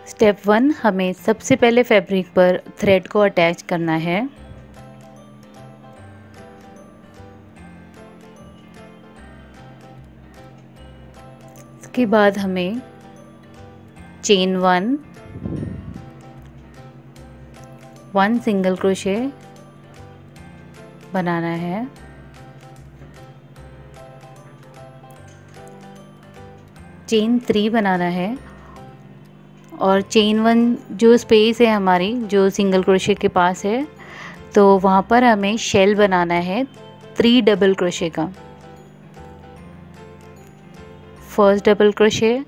Step 1, हमें सबसे पहले फैब्रिक पर थ्रेड को अटैच करना है। इसके बाद हमें चेन 1 सिंगल क्रोशे बनाना है। चेन 3 बनाना है और चेन 1 जो स्पेस है हमारी, जो सिंगल क्रोशे के पास है, तो वहाँ पर हमें शेल बनाना है 3 डबल क्रोशे का। First double crochet,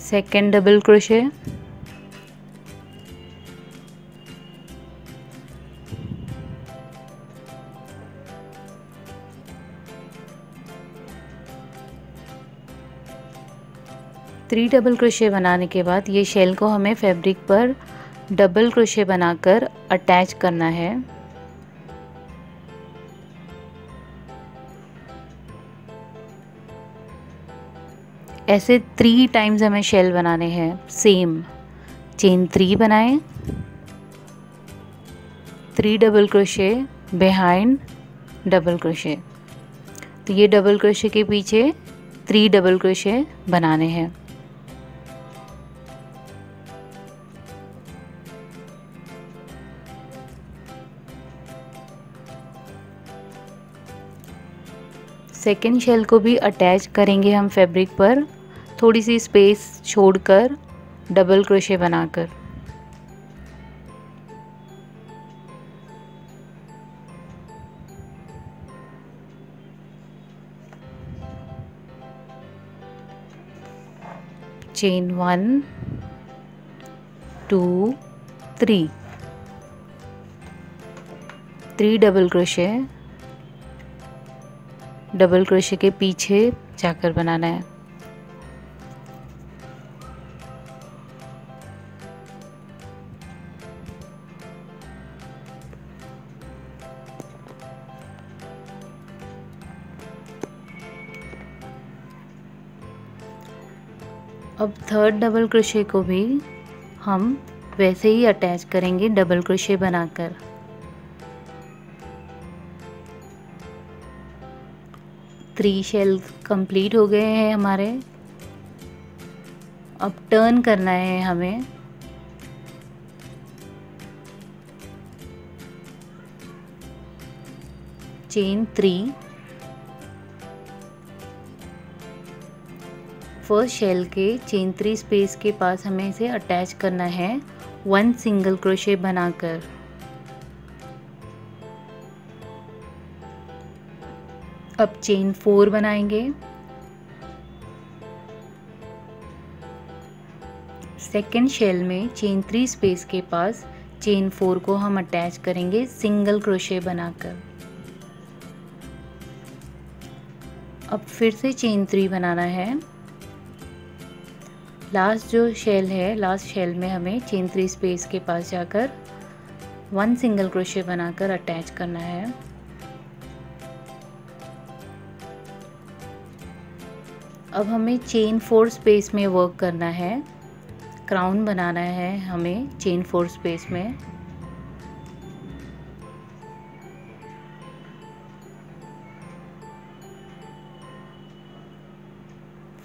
second double crochet, three double crochet बनाने के बाद ये शेल को हमें फैब्रिक पर डबल क्रोशे बनाकर अटैच करना है। ऐसे 3 टाइम्स हमें शेल बनाने हैं। सेम चेन 3 बनाएं, 3 double crochet behind double crochet. तो ये डबल क्रोशे के पीछे 3 डबल क्रोशे बनाने हैं। सेकेंड शेल को भी अटैच करेंगे हम फैब्रिक पर, थोड़ी सी स्पेस छोड़कर डबल क्रोशे बनाकर। Chain 1 2 3, 3 double crochet double crochet के पीछे जाकर बनाना है। अब थर्ड डबल क्रोशे को भी हम वैसे ही अटैच करेंगे डबल क्रोशे बनाकर। थ्री शेल कंप्लीट हो गए हैं हमारे। अब टर्न करना है हमें। चेन 3, फर्स्ट शेल के चेन 3 स्पेस के पास हमें इसे अटैच करना है 1 सिंगल क्रोशे बनाकर। अब चेन 4 बनाएंगे। सेकेंड शेल में चेन 3 स्पेस के पास चेन 4 को हम अटैच करेंगे सिंगल क्रोशे बनाकर। अब फिर से चेन 3 बनाना है। लास्ट जो शेल है, लास्ट शेल में हमें चेन 3 स्पेस के पास जाकर 1 सिंगल क्रोशे बनाकर अटैच करना है। अब हमें चेन 4 स्पेस में वर्क करना है। क्राउन बनाना है हमें चेन 4 स्पेस में।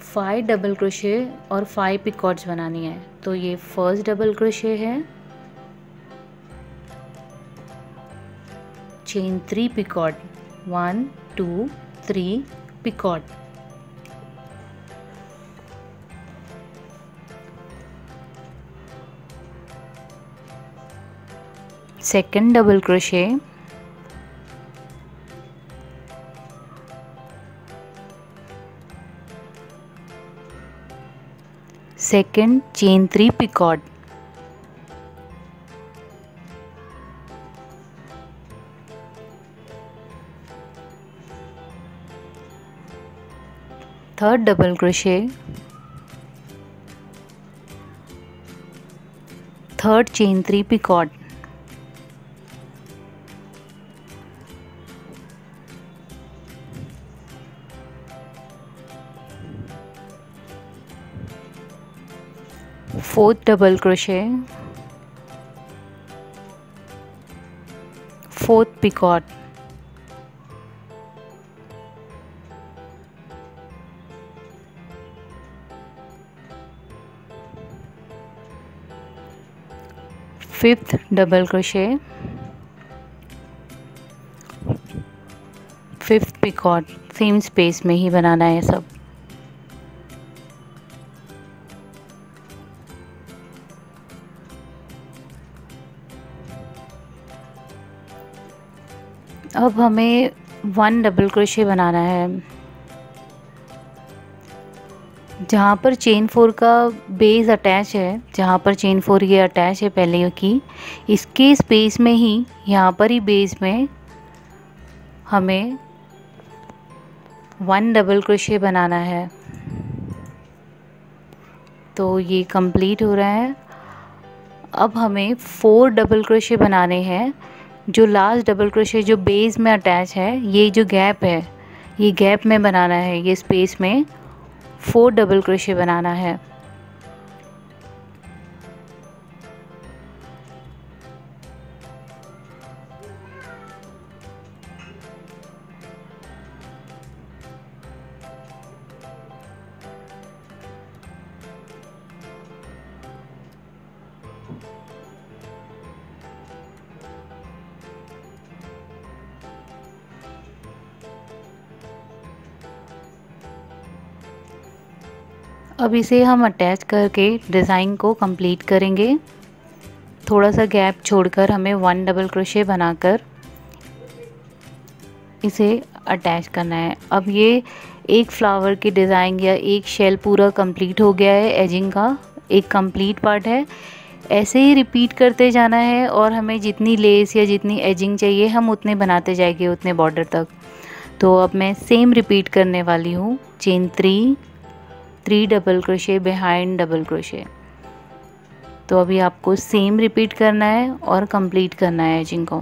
फाइव डबल क्रोशे और 5 पिकॉट्स बनानी है। तो ये फर्स्ट डबल क्रोशे है, chain 3 picot, 1 2 3 picot. Second double crochet, second chain 3 picot, third double crochet, third chain 3 picot, 4th double crochet, 4th picot, fifth double crochet, 5th picot, same space में ही बनाना है सब। अब हमें 1 डबल क्रोशे बनाना है। जहाँ पर chain 4 का बेस अटैच है, जहाँ पर चेन 4 ये अटैच है पहले की, इसके स्पेस में ही, यहाँ पर ही बेस में हमें 1 डबल क्रोशे बनाना है। तो ये कंप्लीट हो रहा है। अब हमें 4 डबल क्रोशे बनाने हैं। जो लास्ट डबल क्रोशे जो बेस में अटैच है, ये जो गैप है, ये गैप में बनाना है, ये स्पेस में 4 डबल क्रोशे बनाना है। अब इसे हम अटैच करके डिज़ाइन को कंप्लीट करेंगे। थोड़ा सा गैप छोड़कर हमें 1 डबल क्रोशे बनाकर इसे अटैच करना है। अब ये एक फ्लावर की डिज़ाइन या एक शेल पूरा कंप्लीट हो गया है। एजिंग का एक कंप्लीट पार्ट है। ऐसे ही रिपीट करते जाना है और हमें जितनी लेस या जितनी एजिंग चाहिए हम उतने बनाते जाएंगे, उतने बॉर्डर तक। तो अब मैं सेम रिपीट करने वाली हूँ। Chain 3 double crochet behind double crochet. तो अभी आपको सेम रिपीट करना है और कंप्लीट करना है एजिंग को।